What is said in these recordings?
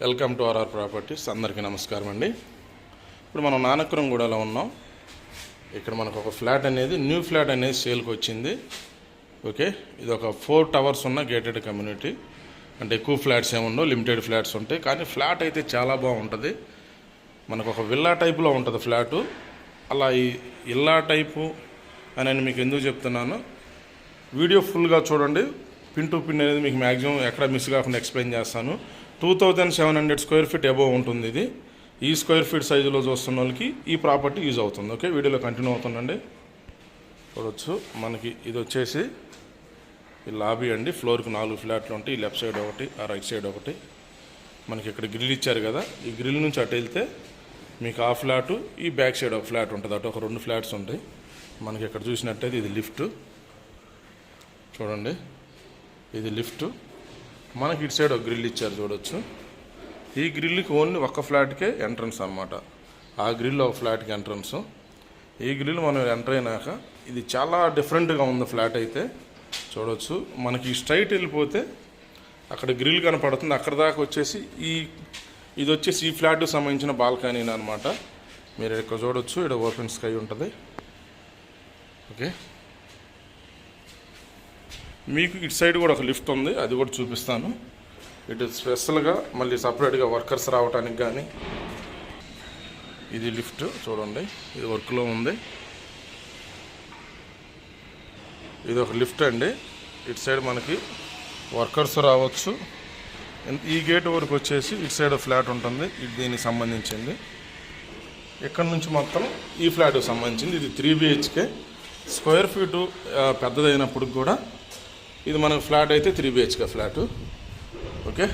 Welcome to RR properties. అందరికీ నమస్కారం అండి. ఇప్పుడు మనం నానక్రంగూడలో ఉన్నాం. ఇక్కడ మనకు ఒక ఫ్లాట్ అనేది న్యూ ఫ్లాట్ అనేది సేల్కి వచ్చింది. ఓకే, ఇది ఒక 4 టవర్స్ ఉన్న గేటెడ్ కమ్యూనిటీ. అంటే ఎక్కువ ఫ్లాట్స్ ఏముండవు, లిమిటెడ్ ఫ్లాట్స్ ఉంటాయి. కానీ ఫ్లాట్ అయితే చాలా బాగుంటుంది. మనకు ఒక విల్లా టైపులో ఉంటుంది ఫ్లాటు. అలా ఈ ఇల్లా టైపు అని మీకు ఎందుకు చెప్తున్నాను, వీడియో ఫుల్గా చూడండి. పిన్ టు పిన్ అనేది మీకు మ్యాక్సిమం ఎక్కడ మిస్ కాకుండా ఎక్స్ప్లెయిన్ చేస్తాను. 2700 స్క్వేర్ ఫీట్ అబోవ్ ఉంటుంది ఇది. ఈ స్క్వేర్ ఫీట్ సైజులో చూస్తున్న వాళ్ళకి ఈ ప్రాపర్టీ యూజ్ అవుతుంది. ఓకే, వీడియోలో కంటిన్యూ అవుతుందండి. చూడవచ్చు, మనకి ఇది వచ్చేసి ఈ లాబీ అండి. ఫ్లోర్కి 4 ఫ్లాట్లు ఉంటాయి. ఈ లెఫ్ట్ సైడ్ ఒకటి, ఆ రైట్ సైడ్ ఒకటి. మనకి ఇక్కడ గ్రిల్ ఇచ్చారు కదా, ఈ గ్రిల్ నుంచి అటు వెళ్తే మీకు ఆ ఫ్లాటు, ఈ బ్యాక్ సైడ్ ఒక ఫ్లాట్ ఉంటుంది. అటు ఒక 2 ఫ్లాట్స్ ఉంటాయి. మనకి ఇక్కడ చూసినట్టయితే ఇది లిఫ్ట్. చూడండి, ఇది లిఫ్ట్. మనకి ఇటు సైడ్ ఒక గ్రిల్ ఇచ్చారు చూడవచ్చు. ఈ గ్రిల్కి ఓన్లీ ఒక్క ఫ్లాట్కే ఎంట్రన్స్ అనమాట. ఆ గ్రిల్ ఒక ఫ్లాట్కి ఎంట్రన్స్. ఈ గ్రిల్ మనం ఎంటర్ అయినాక ఇది చాలా డిఫరెంట్గా ఉంది ఫ్లాట్ అయితే. చూడవచ్చు, మనకి స్ట్రైట్ వెళ్ళిపోతే అక్కడ గ్రిల్ కనపడుతుంది. అక్కడ దాకా వచ్చేసి ఇది వచ్చేసి ఈ ఫ్లాట్కి సంబంధించిన బాల్కనీ అనమాట. మీరు ఇక్కడ చూడవచ్చు, ఇక్కడ ఓపెన్ స్కై ఉంటుంది. ఓకే, మీకు ఇటు సైడ్ కూడా ఒక లిఫ్ట్ ఉంది, అది కూడా చూపిస్తాను. ఇటు స్పెషల్గా మళ్ళీ సపరేట్గా వర్కర్స్ రావడానికి కానీ. ఇది లిఫ్ట్ చూడండి, ఇది వర్క్లో ఉంది. ఇది ఒక లిఫ్ట్ అండి. ఇటు సైడ్ మనకి వర్కర్స్ రావచ్చు. ఈ గేట్ వరకు వచ్చేసి ఇటు సైడ్ ఫ్లాట్ ఉంటుంది, ఇది దీనికి సంబంధించింది. ఇక్కడ నుంచి మొత్తం ఈ ఫ్లాట్కి సంబంధించింది. ఇది 3 BHK. స్క్వేర్ ఫీటు పెద్దదైనప్పుడు కూడా ఇది మనకు ఫ్లాట్ అయితే 3 BHK ఫ్లాటు. ఓకే,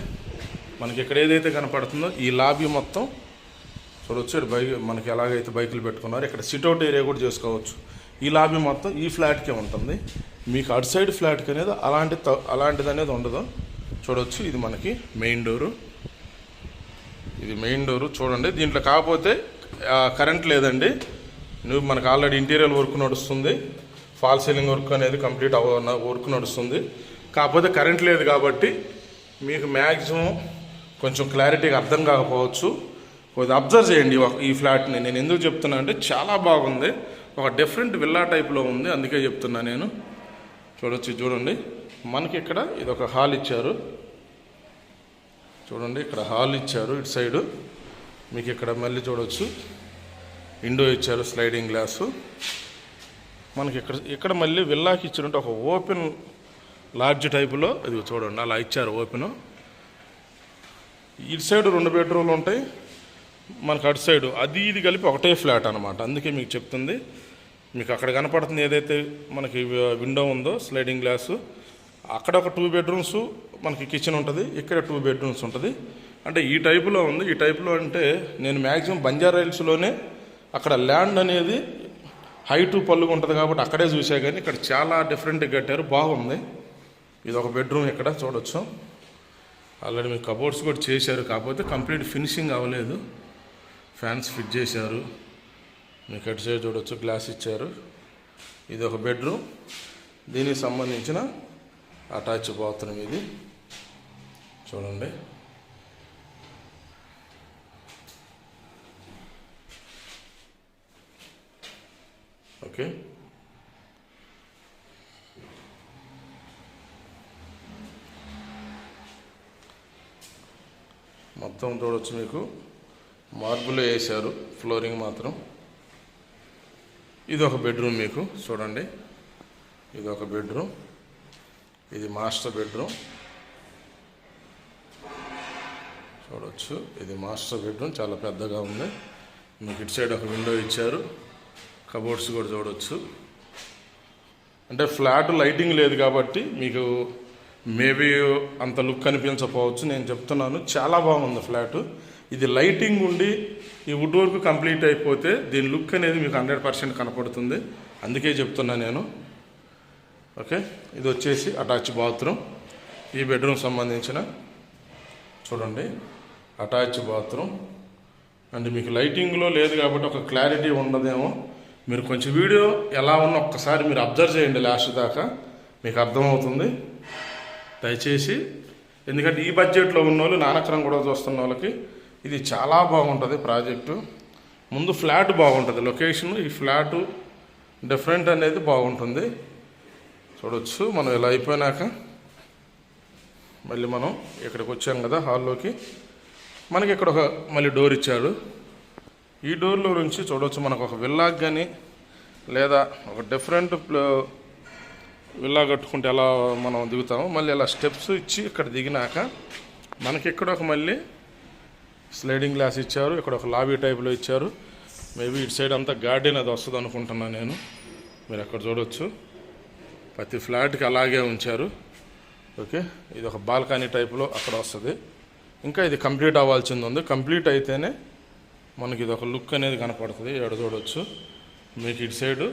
మనకి ఇక్కడ ఏదైతే కనపడుతుందో ఈ లాబీ మొత్తం చూడవచ్చు. ఇక్కడ మనకి ఎలాగైతే బైకులు పెట్టుకున్నారు, ఇక్కడ సిట్అవుట్ ఏరియా కూడా చేసుకోవచ్చు. ఈ లాబీ మొత్తం ఈ ఫ్లాట్కే ఉంటుంది. మీకు అటు సైడ్ ఫ్లాట్కి అనేది అలాంటిది అనేది ఉండదు. చూడవచ్చు, ఇది మనకి మెయిన్ డోరు. ఇది మెయిన్ డోరు చూడండి. దీంట్లో కాకపోతే కరెంట్ లేదండి. మనకు ఆల్రెడీ ఇంటీరియర్ వర్క్ నడుస్తుంది. ఫాల్ సీలింగ్ వర్క్ అనేది కంప్లీట్ వర్క్ నడుస్తుంది. కాకపోతే కరెంట్ లేదు కాబట్టి మీకు మ్యాక్సిమం కొంచెం క్లారిటీగా అర్థం కాకపోవచ్చు. కొద్దిగా అబ్జర్వ్ చేయండి ఈ ఫ్లాట్ని. నేను ఎందుకు చెప్తున్నా అంటే చాలా బాగుంది, ఒక డిఫరెంట్ విల్లా టైప్లో ఉంది, అందుకే చెప్తున్నా నేను. చూడొచ్చు, చూడండి, మనకి ఇక్కడ ఇది ఒక హాల్ ఇచ్చారు. చూడండి, ఇక్కడ హాల్ ఇచ్చారు. ఇటు సైడు మీకు ఇక్కడ మళ్ళీ చూడవచ్చు విండో ఇచ్చారు, స్లైడింగ్ గ్లాసు. మనకి ఇక్కడ మళ్ళీ విల్లాకి ఇచ్చినట్టు ఒక ఓపెన్ లాడ్జ్ టైపులో ఇది చూడండి, అలా ఇచ్చారు ఓపెన్. ఇటు సైడ్ 2 బెడ్రూమ్లు ఉంటాయి. మనకు అటు సైడు అది ఇది కలిపి ఒకటే ఫ్లాట్ అనమాట. అందుకే మీకు చెప్తుంది. మీకు అక్కడ కనపడుతుంది ఏదైతే మనకి విండో ఉందో, స్లైడింగ్ గ్లాసు, అక్కడ ఒక 2 బెడ్రూమ్స్ మనకి కిచెన్ ఉంటుంది. ఇక్కడ 2 బెడ్రూమ్స్ ఉంటుంది. అంటే ఈ టైపులో ఉంది. ఈ టైపులో అంటే నేను మ్యాక్సిమం బంజారా హిల్స్లోనే అక్కడ ల్యాండ్ అనేది హైటు పళ్ళుగా ఉంటుంది కాబట్టి అక్కడే చూసా. కానీ ఇక్కడ చాలా డిఫరెంట్గా కట్టారు, బాగుంది. ఇది ఒక బెడ్రూమ్. ఇక్కడ చూడొచ్చు, ఆల్రెడీ మీకు కబోర్డ్స్ కూడా చేశారు, కాకపోతే కంప్లీట్ ఫినిషింగ్ అవ్వలేదు. ఫ్యాన్స్ ఫిట్ చేశారు. మీకు అటు సైడ్ చూడొచ్చు, గ్లాస్ ఇచ్చారు. ఇది ఒక బెడ్రూమ్. దీనికి సంబంధించిన అటాచ్ బాత్రూమ్ ఇది. చూడండి, ఓకే. మొత్తం చూడవచ్చు, మీకు మార్బుల్ వేసారు, ఫ్లోరింగ్ మాత్రం. ఇది ఒక బెడ్రూమ్ మీకు చూడండి, ఇది ఒక బెడ్రూమ్. ఇది మాస్టర్ బెడ్రూమ్. చూడవచ్చు, ఇది మాస్టర్ బెడ్రూమ్, చాలా పెద్దగా ఉంది. మీకు ఇటు సైడ్ ఒక విండో ఇచ్చారు, కబోర్డ్స్ కూడా చూడవచ్చు. అంటే ఫ్లాట్ లైటింగ్ లేదు కాబట్టి మీకు మేబీ అంత లుక్ కనిపించకపోవచ్చు. నేను చెప్తున్నాను, చాలా బాగుంది ఫ్లాటు. ఇది లైటింగ్ ఉండి ఈ వుడ్ వర్క్ కంప్లీట్ అయిపోతే దీని లుక్ అనేది మీకు 100% కనపడుతుంది. అందుకే చెప్తున్నా నేను. ఓకే, ఇది వచ్చేసి అటాచ్ బాత్రూమ్. ఈ బెడ్రూమ్ సంబంధించిన చూడండి అటాచ్ బాత్రూమ్. అంటే మీకు లైటింగ్లో లేదు కాబట్టి ఒక క్లారిటీ ఉండదేమో. మీరు కొంచెం వీడియో ఎలా ఉన్నా ఒక్కసారి మీరు అబ్జర్వ్ చేయండి, లాస్ట్ దాకా మీకు అర్థమవుతుంది. దయచేసి ఎందుకంటే ఈ బడ్జెట్లో ఉన్న వాళ్ళు నానక్రమ్ కూడా చూస్తున్న వాళ్ళకి ఇది చాలా బాగుంటుంది ప్రాజెక్టు. ముందు ఫ్లాట్ బాగుంటుంది, లొకేషన్ ఈ ఫ్లాటు డిఫరెంట్ అనేది బాగుంటుంది. చూడవచ్చు. మనం ఇలా అయిపోయినాక మళ్ళీ మనం ఇక్కడికి వచ్చాం కదా హాల్లోకి. మనకి ఇక్కడ ఒక మళ్ళీ డోర్ ఇచ్చాడు. ఈ డోర్లో నుంచి చూడవచ్చు మనకు ఒక విల్లాకి కానీ లేదా ఒక డిఫరెంట్ విల్లా కట్టుకుంటే ఎలా మనం దిగుతాము. మళ్ళీ ఇలా స్టెప్స్ ఇచ్చి ఇక్కడ దిగినాక మనకి ఇక్కడ ఒక మళ్ళీ స్లైడింగ్ గ్లాస్ ఇచ్చారు. ఇక్కడ ఒక లాబీ టైప్లో ఇచ్చారు. మేబీ ఇటు సైడ్ అంతా గార్డెన్ అది వస్తుంది అనుకుంటున్నాను నేను. మీరు అక్కడ చూడవచ్చు. ప్రతి ఫ్లాట్కి అలాగే ఉంచారు. ఓకే. ఇది ఒక బాల్కనీ టైప్లో అక్కడ వస్తుంది. ఇంకా ఇది కంప్లీట్ అవ్వాల్సింది ఉంది. కంప్లీట్ అయితేనే మనకి ఇది ఒక లుక్ అనేది కనపడుతుంది. ఇక్కడ చూడవచ్చు. మీకు ఇటు సైడు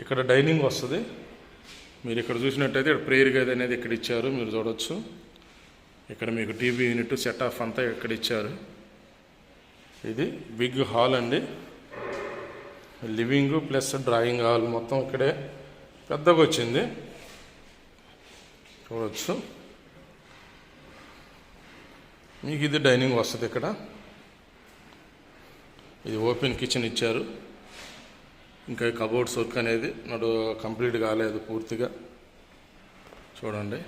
ఇక్కడ డైనింగ్ వస్తుంది. మీరు ఇక్కడ చూసినట్టయితే ఇక్కడ ప్రేయర్ గది అనేది ఇక్కడ ఇచ్చారు. మీరు చూడవచ్చు. ఇక్కడ మీకు టీవీ యూనిట్ సెట్ ఆఫ్ అంతా ఇక్కడ ఇచ్చారు. ఇది బిగ్ హాల్ అండి. లివింగ్ ప్లస్ డ్రాయింగ్ హాల్ మొత్తం ఇక్కడే పెద్దగా వచ్చింది. చూడవచ్చు. మీకు ఇది డైనింగ్ వస్తుంది. ఇక్కడ ఇది ఓపెన్ కిచెన్ ఇచ్చారు. ఇంకా కబోర్డ్స్ వర్క్ అనేది కంప్లీట్ కాలేదు పూర్తిగా. చూడండి.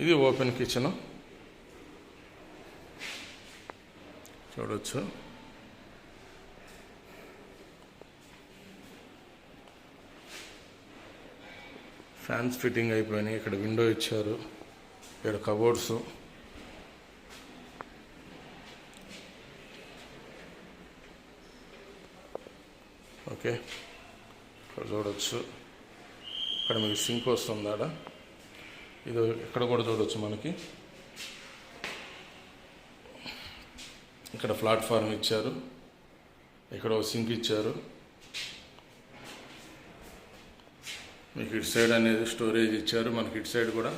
ఇది ఓపెన్ కిచెన్ చూడవచ్చు. ఫ్యాన్స్ ఫిట్టింగ్ అయిపోయినాయి. ఇక్కడ విండో ఇచ్చారు. ఇక్కడ కబోర్డ్స్. ఓకే. ఇక్కడ చూడవచ్చు. ఇక్కడ మీకు సింక్ వస్తుంది ఆడ. ఇది ఇక్కడ కూడా చూడవచ్చు. మనకి ఇక్కడ ప్లాట్ఫామ్ ఇచ్చారు. ఇక్కడ ఒక సింక్ ఇచ్చారు. మీకు ఇటు సైడ్ అనేది స్టోరేజ్ ఇచ్చారు. మనకి ఇటు సైడ్ కూడా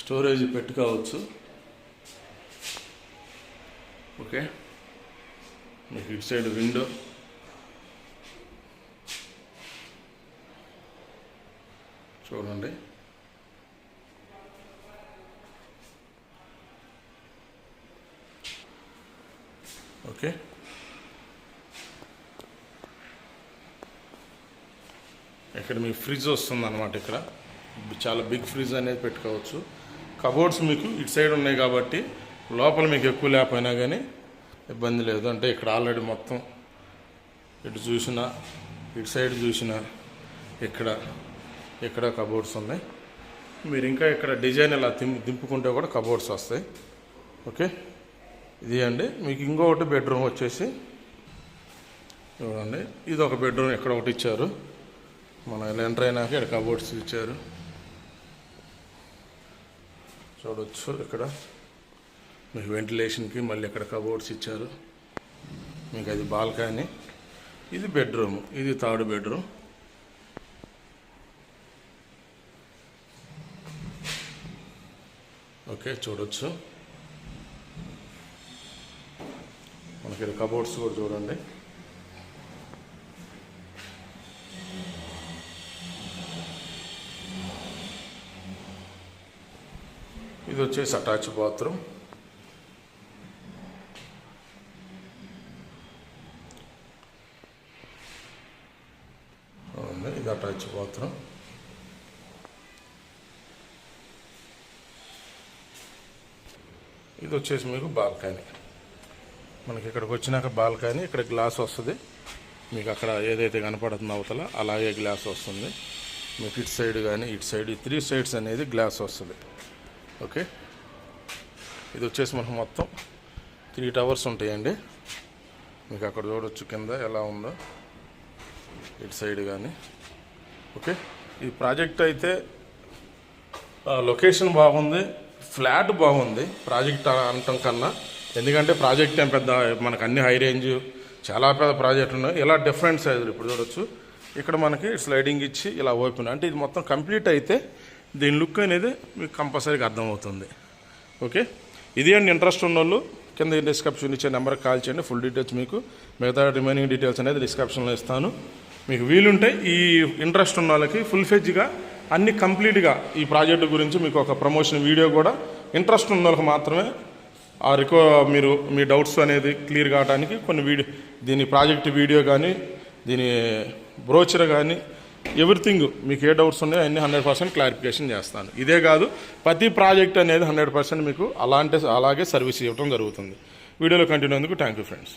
స్టోరేజ్ పెట్టుకోవచ్చు. ఓకే. మీకు ఇటు సైడ్ విండో. చూడండి. ఓకే. ఇక్కడ మీకు ఫ్రిడ్జ్ వస్తుంది అన్నమాట. ఇక్కడ చాలా బిగ్ ఫ్రిడ్జ్ అనేది పెట్టుకోవచ్చు. కబోర్డ్స్ మీకు ఇటు సైడ్ ఉన్నాయి కాబట్టి లోపల మీకు ఎక్కువ లేకపోయినా కానీ ఇబ్బంది లేదు. అంటే ఇక్కడ ఆల్రెడీ మొత్తం ఇటు చూసినా ఇటు సైడ్ చూసినా ఇక్కడ కబోర్డ్స్ ఉన్నాయి. మీరు ఇంకా ఇక్కడ డిజైన్ ఇలా దింపుకుంటే కూడా కబోర్డ్స్ వస్తాయి. ఓకే. ఇది అండి. మీకు ఇంకొకటి బెడ్రూమ్ వచ్చేసి చూడండి. ఇది ఒక బెడ్రూమ్ ఇక్కడ ఒకటి ఇచ్చారు. మనం ఇలా ఎంటర్ అయినాక ఇక్కడ కబోర్డ్స్ ఇచ్చారు. చూడవచ్చు. ఇక్కడ మీకు వెంటిలేషన్కి మళ్ళీ ఇక్కడ కబోర్డ్స్ ఇచ్చారు. మీకు అది బాల్కనీ. ఇది బెడ్రూమ్. ఇది థర్డ్ బెడ్రూమ్. ఓకే. చూడవచ్చు. మనకి ఇక్కడ కబోర్డ్స్ కూడా చూడండి. ఇది వచ్చేసి అటాచ్ బాత్రూమ్. ఇది అటాచ్ బాత్రూమ్. ఇది వచ్చేసి మీకు బాల్కనీ. మనకి ఇక్కడికి వచ్చినాక బాల్కనీ. ఇక్కడ గ్లాస్ వస్తుంది. మీకు అక్కడ ఏదైతే కనపడుతుందో అవతల అలాగే గ్లాస్ వస్తుంది. మీకు ఇటు సైడ్ కానీ ఇటు సైడ్ 3 సైడ్స్ అనేది గ్లాస్ వస్తుంది. ఓకే. ఇది వచ్చేసి మనకు మొత్తం 3 టవర్స్ ఉంటాయండి. మీకు అక్కడ చూడవచ్చు కింద ఎలా ఉందో ఇటు సైడ్ కానీ. ఓకే. ఈ ప్రాజెక్ట్ అయితే లొకేషన్ బాగుంది, ఫ్లాట్ బాగుంది ప్రాజెక్ట్ అనటం కన్నా. ఎందుకంటే ప్రాజెక్ట్ ఏం పెద్ద మనకు అన్ని హై రేంజ్ చాలా పెద్ద ప్రాజెక్టులు ఉన్నాయి. ఇలా డిఫరెంట్ సైజులు ఇప్పుడు చూడవచ్చు. ఇక్కడ మనకి స్లైడింగ్ ఇచ్చి ఇలా ఓపెన్. అంటే ఇది మొత్తం కంప్లీట్ అయితే దీని లుక్ అనేది మీకు కంపల్సరీగా అర్థమవుతుంది. ఓకే. ఇది అండి. ఇంట్రెస్ట్ ఉన్న వాళ్ళు కింద డిస్క్రిప్షన్ ఇచ్చే నెంబర్కి కాల్ చేయండి. ఫుల్ డీటెయిల్స్ మీకు మిగతా రిమైనింగ్ డీటెయిల్స్ అనేది డిస్క్రిప్షన్లో ఇస్తాను. మీకు వీలుంటే ఈ ఇంట్రెస్ట్ ఉన్న వాళ్ళకి ఫుల్ ఫెజ్గా అన్ని కంప్లీట్గా ఈ ప్రాజెక్టు గురించి మీకు ఒక ప్రమోషన్ వీడియో కూడా ఇంట్రెస్ట్ ఉన్న వాళ్ళకి మాత్రమే మీరు మీ డౌట్స్ అనేది క్లియర్ కావడానికి కొన్ని దీని ప్రాజెక్ట్ వీడియో కానీ దీని బ్రోచర్ కానీ ఎవ్రీథింగ్ మీకు ఏ డౌట్స్ ఉన్నాయో అన్ని 100% క్లారిఫికేషన్ చేస్తాను. ఇదే కాదు ప్రతి ప్రాజెక్ట్ అనేది 100% మీకు అలాగే సర్వీస్ ఇవ్వడం జరుగుతుంది. వీడియోలో కంటిన్యూ అయ్యేందుకు థ్యాంక్ యూ ఫ్రెండ్స్.